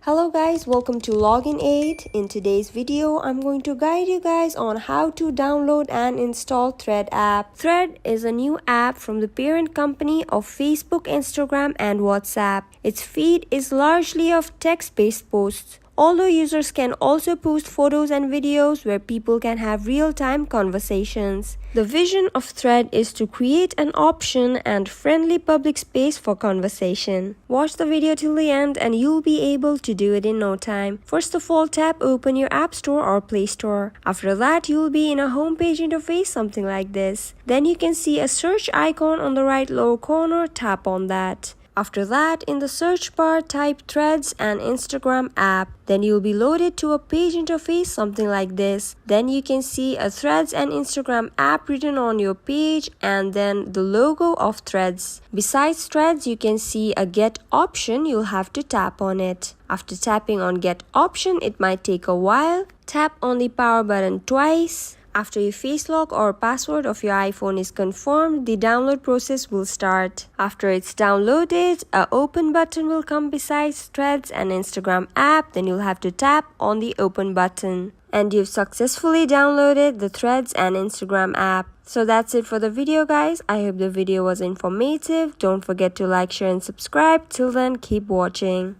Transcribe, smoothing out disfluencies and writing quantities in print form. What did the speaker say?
Hello guys, welcome to Login Aid. In today's video, I'm going to guide you guys on how to download and install Thread app. Thread is a new app from the parent company of Facebook, Instagram and WhatsApp. Its feed is largely of text-based posts, although users can also post photos and videos where people can have real-time conversations. The vision of Thread is to create an option and friendly public space for conversation. Watch the video till the end and you'll be able to do it in no time. First of all, tap open your App Store or Play Store. After that, you'll be in a homepage interface something like this. Then you can see a search icon on the right lower corner, tap on that. After that, in the search bar, type Threads and Instagram app. Then you'll be loaded to a page interface something like this. Then you can see a Threads and Instagram app written on your page and then the logo of Threads. Besides Threads, you can see a Get option. You'll have to tap on it. After tapping on Get option, it might take a while. Tap on the power button twice. After your face lock or password of your iPhone is confirmed, the download process will start. After it's downloaded, a open button will come besides Threads and Instagram app. Then you'll have to tap on the open button. And you've successfully downloaded the Threads and Instagram app. So that's it for the video guys. I hope the video was informative. Don't forget to like, share and subscribe. Till then, keep watching.